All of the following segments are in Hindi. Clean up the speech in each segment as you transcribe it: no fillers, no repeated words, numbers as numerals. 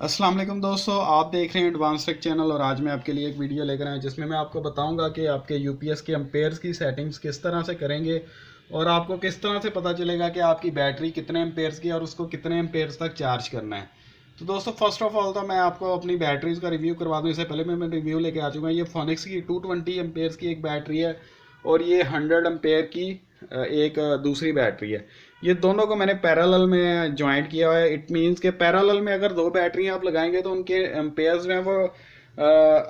अस्सलाम वालेकुम दोस्तों, आप देख रहे हैं एडवांस टेक चैनल और आज मैं आपके लिए एक वीडियो लेकर आया जिसमें मैं आपको बताऊंगा कि आपके यूपीएस के एम्पेयर्स की सेटिंग्स किस तरह से करेंगे और आपको किस तरह से पता चलेगा कि आपकी बैटरी कितने एम्पेयर्स की और उसको कितने एम्पेयर्स तक चार्ज करना है। तो दोस्तों फर्स्ट ऑफ ऑल तो मैं आपको अपनी बैटरीज का रिव्यू करवा दूँ। इससे पहले मैं रिव्यू लेके आ चुका हूँ। ये फोनिक्स की 220 एम्पेयर्स की एक बैटरी है और ये 100 एम्पेयर की एक दूसरी बैटरी है। ये दोनों को मैंने पैरेलल में ज्वाइंट किया हुआ है। इट मीन्स के पैरेलल में अगर दो बैटरी आप लगाएंगे तो उनके एम्पेयर्स जो हैं वो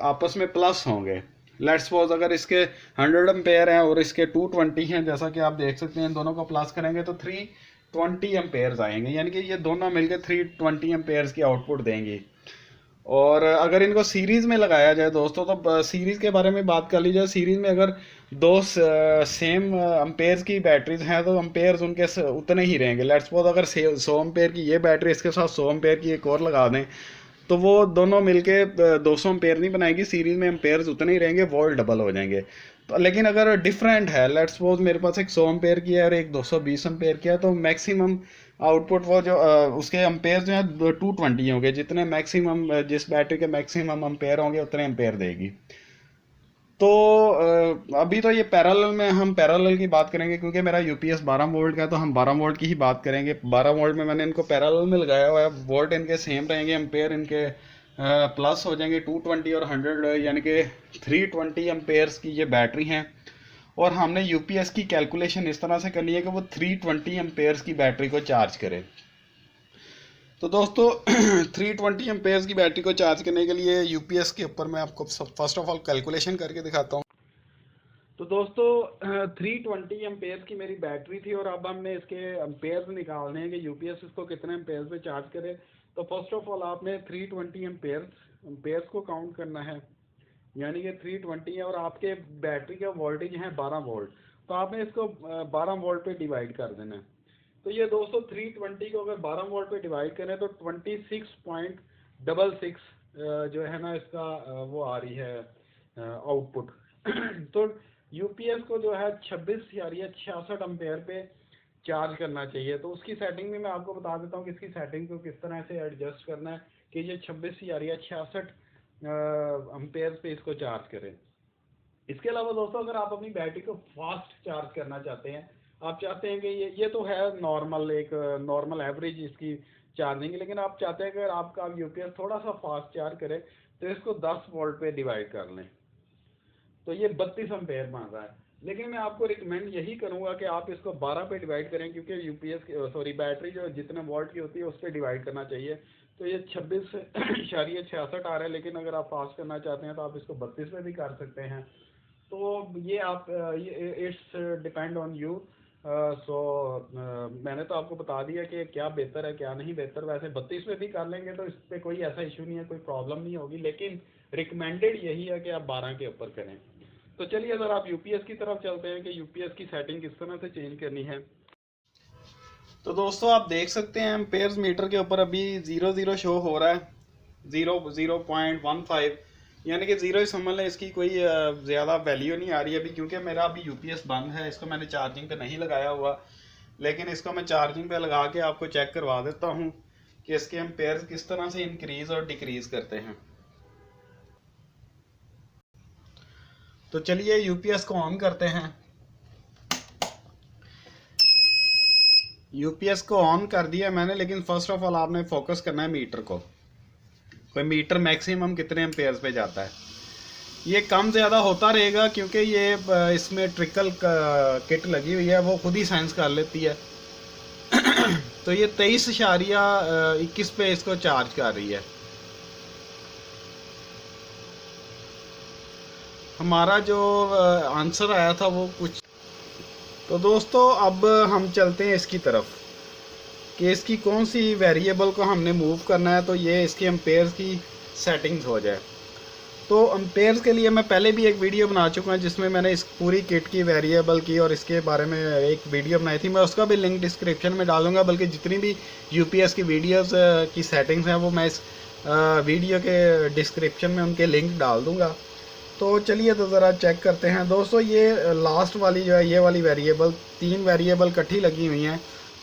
आपस में प्लस होंगे। लेट्स सपोज अगर इसके 100 एम्पेयर हैं और इसके 220 हैं, जैसा कि आप देख सकते हैं, इन दोनों को प्लस करेंगे तो 320 एम्पेयर्स आएंगे, यानी कि ये दोनों मिलकर 320 एम्पेयर्स की आउटपुट देंगी। और अगर इनको सीरीज में लगाया जाए दोस्तों, तो सीरीज के बारे में बात कर ली जाए। सीरीज में अगर दो सेम अम्पेयर्स की बैटरीज हैं तो अम्पेयर्स उनके उतने ही रहेंगे। लेट्स सपोज अगर 100 एम्पेयर की ये बैटरी इसके साथ 100 एम्पेयर की एक और लगा दें तो वो दोनों मिलके 200 एम्पेयर नहीं बनाएगी। सीरीज में एम्पेयर्स उतने ही रहेंगे, वोल्ट डबल हो जाएंगे। तो लेकिन अगर डिफरेंट है, लेट्स सपोज मेरे पास एक 100 एम्पेयर की है और एक 220 एम्पेयर की है, तो मैक्सिमम आउटपुट वो जो उसके एम्पेयर जो है 220 होंगे। जितने मैक्सिमम जिस बैटरी के मैक्सिमम एम्पेयर होंगे उतने एम्पेयर देगी। तो अभी तो ये पैरेलल में हम पैरेलल की बात करेंगे क्योंकि मेरा यूपीएस 12 वोल्ट का है, तो हम 12 वोल्ट की ही बात करेंगे। 12 वोल्ट में मैंने इनको पैरेलल में लगाया हुआ है। वोल्ट इनके सेम रहेंगे, एम्पेयर इनके प्लस हो जाएंगे। 220 और 100 यानी कि 320 एम्पेयर्स की ये बैटरी हैं और हमने यूपीएस की कैलकुलेशन इस तरह से करनी है कि वो 320 एम्पेयर्स की बैटरी को चार्ज करे। तो दोस्तों 320 एम्पेयर्स की बैटरी को चार्ज करने के लिए यूपीएस के ऊपर मैं आपको फर्स्ट ऑफ ऑल कैलकुलेशन करके दिखाता हूँ। तो दोस्तों 320 एम्पेयर्स की मेरी बैटरी थी और अब हमने इसके एम्पेयर्स निकालने हैं कि यूपीएस इसको कितने एम्पेयर्स पे चार्ज करे। तो फर्स्ट ऑफ ऑल आपने 320 एम्पेयर्स को काउंट करना है, यानी कि 320 है और आपके बैटरी का वोल्टेज है 12 वोल्ट, तो आपने इसको 12 वोल्ट पे डिवाइड कर देना है। तो ये दोस्तों 320 को अगर 12 वोल्ट पे डिवाइड करें तो 26.66 जो है ना इसका वो आ रही है आउटपुट। तो यूपीएस को जो है 26 या 66 एम्पेयर पे चार्ज करना चाहिए। तो उसकी सेटिंग में मैं आपको बता देता हूँ कि इसकी सेटिंग को किस तरह से एडजस्ट करना है कि ये 26 या 66 एम्पेयर पे इसको चार्ज करें। इसके अलावा दोस्तों अगर आप अपनी बैटरी को फास्ट चार्ज करना चाहते हैं, आप चाहते हैं कि ये तो है नॉर्मल, एक नॉर्मल एवरेज इसकी चार्जिंग, लेकिन आप चाहते हैं कि अगर आपका यूपीएस थोड़ा सा फास्ट चार्ज करे तो इसको 10 वोल्ट पे डिवाइड कर लें। तो ये 32 एम्पेयर मांग रहा है, लेकिन मैं आपको रिकमेंड यही करूंगा कि आप इसको 12 पे डिवाइड करें क्योंकि यूपीएस सॉरी बैटरी जो जितने वोल्ट की होती है उस पर डिवाइड करना चाहिए। तो ये 26.66 आ रहा है, लेकिन अगर आप फास्ट करना चाहते हैं तो आप इसको 32 पे भी कर सकते हैं। तो ये आप इट्स डिपेंड ऑन यू। सो मैंने तो आपको बता दिया कि क्या बेहतर है क्या नहीं बेहतर। वैसे 32 में भी कर लेंगे तो इस पर कोई ऐसा इशू नहीं है, कोई प्रॉब्लम नहीं होगी, लेकिन रिकमेंडेड यही है कि आप 12 के ऊपर करें। तो चलिए अगर आप यूपीएस की तरफ चलते हैं कि यूपीएस की सेटिंग किस तरह से चेंज करनी है। तो दोस्तों आप देख सकते हैं एम्पेयर्स मीटर के ऊपर अभी 00 शो हो रहा है, 0.15, यानी कि जीरो ही समझ लें। इसकी कोई ज़्यादा वैल्यू नहीं आ रही है अभी क्योंकि मेरा अभी यूपीएस बंद है। इसको मैंने चार्जिंग पे नहीं लगाया हुआ, लेकिन इसको मैं चार्जिंग पे लगा के आपको चेक करवा देता हूँ कि इसके एम्पेयर्स किस तरह से इंक्रीज और डिक्रीज करते हैं। तो चलिए यूपीएस को ऑन करते हैं। यूपीएस को ऑन कर दिया मैंने, लेकिन फर्स्ट ऑफ ऑल आपने फोकस करना है मीटर को। कोई मीटर मैक्सिमम कितने एम्पेयर्स पे जाता है। ये कम ज़्यादा होता रहेगा क्योंकि ये इसमें ट्रिकल किट लगी हुई है, वो खुद ही सेंस कर लेती है। तो ये 23.21 पे इसको चार्ज कर रही है। हमारा जो आंसर आया था वो कुछ। तो दोस्तों अब हम चलते हैं इसकी तरफ कि इसकी कौन सी वेरिएबल को हमने मूव करना है तो ये इसके एम्पेयर्स की सेटिंग्स हो जाए। तो एम्पेयर्स के लिए मैं पहले भी एक वीडियो बना चुका हूँ जिसमें मैंने इस पूरी किट की वेरिएबल की और इसके बारे में एक वीडियो बनाई थी। मैं उसका भी लिंक डिस्क्रिप्शन में डालूंगा, बल्कि जितनी भी यूपीएस की वीडियोस की सेटिंग्स हैं वो मैं इस वीडियो के डिस्क्रिप्शन में उनके लिंक डाल दूँगा। तो चलिए तो ज़रा चेक करते हैं दोस्तों। ये लास्ट वाली जो है ये वाली वेरिएबल, 3 वेरिएबल इकट्ठी लगी हुई हैं,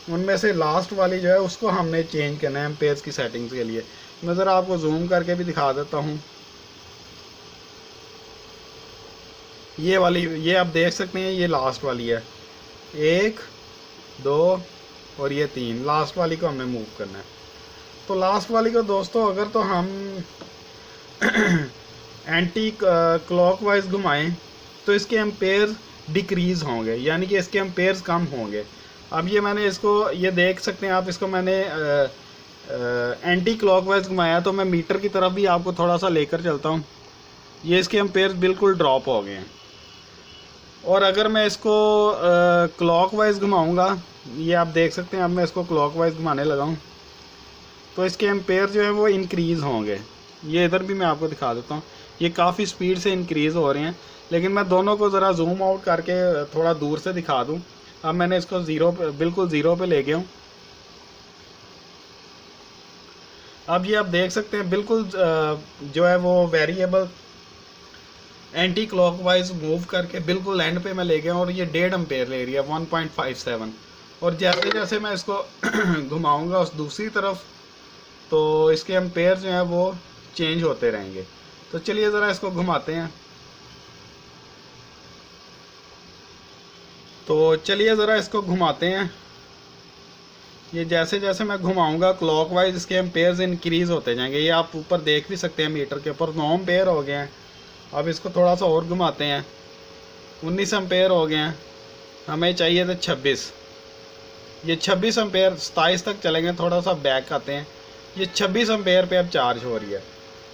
उनमें से लास्ट वाली जो है उसको हमने चेंज करना है एम्पेयर्स की सेटिंग्स के लिए। मैं ज़रा आपको जूम करके भी दिखा देता हूँ। ये वाली, ये आप देख सकते हैं, ये लास्ट वाली है, 1 2 और ये 3, लास्ट वाली को हमने मूव करना है। तो लास्ट वाली को दोस्तों अगर तो हम एंटी क्लॉकवाइज घुमाएं तो इसके एम्पेयर डिक्रीज़ होंगे, यानी कि इसके एम्पेयर्स कम होंगे। अब ये मैंने इसको, ये देख सकते हैं आप, इसको मैंने एंटी क्लॉकवाइज घुमाया, तो मैं मीटर की तरफ भी आपको थोड़ा सा लेकर चलता हूँ। ये इसके एम्पेयर्स बिल्कुल ड्रॉप हो गए हैं। और अगर मैं इसको क्लॉकवाइज घुमाऊँगा, ये आप देख सकते हैं, अब मैं इसको क्लॉकवाइज घुमाने लगा हूँ तो इसके एम्पेयर जो है वो इंक्रीज़ होंगे। ये इधर भी मैं आपको दिखा देता हूँ, ये काफ़ी स्पीड से इंक्रीज़ हो रहे हैं। लेकिन मैं दोनों को ज़रा जूम आउट करके थोड़ा दूर से दिखा दूँ। अब मैंने इसको ज़ीरो पे, बिल्कुल ज़ीरो पे ले गया हूँ। अब ये आप देख सकते हैं बिल्कुल जो है वो वेरिएबल एंटी क्लॉकवाइज मूव करके बिल्कुल एंड पे मैं ले गया, और ये 1.5 एम्पेयर ले रही है, 1.57। और जैसे जैसे मैं इसको घुमाऊंगा उस दूसरी तरफ तो इसके एम्पेयर जो हैं वो चेंज होते रहेंगे। तो चलिए ज़रा इसको घुमाते हैं। तो चलिए ज़रा इसको घुमाते हैं। ये जैसे जैसे मैं घुमाऊंगा क्लॉकवाइज इसके एम्पेयर्स इंक्रीज़ होते जाएंगे। ये आप ऊपर देख भी सकते हैं, मीटर के ऊपर 9 एम्पेयर हो गए हैं। अब इसको थोड़ा सा और घुमाते हैं, 19 एम्पेयर हो गए हैं, हमें चाहिए थे 26। ये 26 एम्पेयर, 27 तक चलेंगे, थोड़ा सा बैक आते हैं। ये 26 एम्पेयर पे अब चार्ज हो रही है।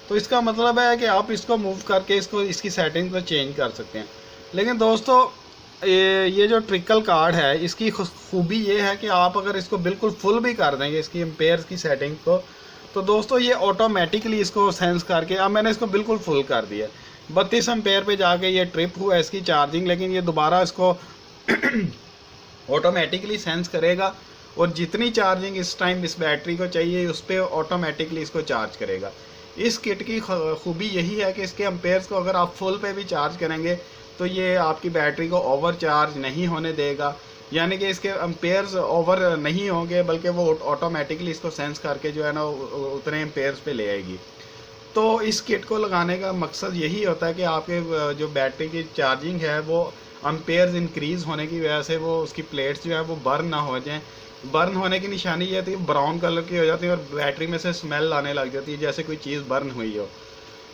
तो इसका मतलब है कि आप इसको मूव करके इसको, इसकी सेटिंग को चेंज कर सकते हैं। लेकिन दोस्तों ये जो ट्रिकल कार्ड है, इसकी खूबी ये है कि आप अगर इसको बिल्कुल फुल भी कर देंगे इसकी एम्पेयर्स की सेटिंग को, तो दोस्तों ये ऑटोमेटिकली इसको सेंस करके, अब मैंने इसको बिल्कुल फुल कर दिया, 32 एम्पेयर पे जाके ये ट्रिप हुआ इसकी चार्जिंग। लेकिन ये दोबारा इसको ऑटोमेटिकली सेंस करेगा, और जितनी चार्जिंग इस टाइम इस बैटरी को चाहिए उस पर ऑटोमेटिकली इसको चार्ज करेगा। इस किट की खूबी यही है कि इसके एम्पेयर्स को अगर आप फुल पे भी चार्ज करेंगे तो ये आपकी बैटरी को ओवर चार्ज नहीं होने देगा, यानी कि इसके एम्पेयर्स ओवर नहीं होंगे, बल्कि वो ऑटोमेटिकली इसको सेंस करके जो है ना उतने एम्पेयर्स पे ले आएगी। तो इस किट को लगाने का मकसद यही होता है कि आपके जो बैटरी की चार्जिंग है वो एम्पेयर्स इंक्रीज़ होने की वजह से वो उसकी प्लेट्स जो है वो बर्न ना हो जाएं। बर्न होने की निशानी ये थी, ब्राउन कलर की हो जाती है और बैटरी में से स्मेल आने लग जाती है जैसे कोई चीज़ बर्न हुई हो।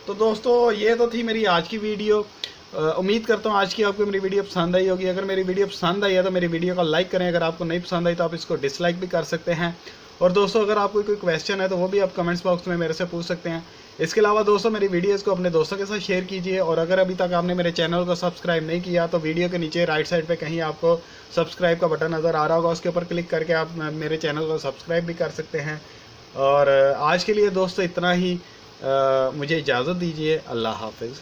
तो दोस्तों ये तो थी मेरी आज की वीडियो। उम्मीद करता हूँ आज की आपको मेरी वीडियो पसंद आई होगी। अगर मेरी वीडियो पसंद आई है तो मेरी वीडियो को लाइक करें। अगर आपको नहीं पसंद आई तो आप इसको डिसलाइक भी कर सकते हैं। और दोस्तों अगर आपको कोई क्वेश्चन है तो वो भी आप कमेंट्स बॉक्स में मेरे से पूछ सकते हैं। इसके अलावा दोस्तों मेरी वीडियोज़ को अपने दोस्तों के साथ शेयर कीजिए। और अगर अभी तक आपने मेरे चैनल को सब्सक्राइब नहीं किया तो वीडियो के नीचे राइट साइड पे कहीं आपको सब्सक्राइब का बटन नज़र आ रहा होगा, उसके ऊपर क्लिक करके आप मेरे चैनल को सब्सक्राइब भी कर सकते हैं। और आज के लिए दोस्तों इतना ही, मुझे इजाज़त दीजिए। अल्लाह हाफिज़।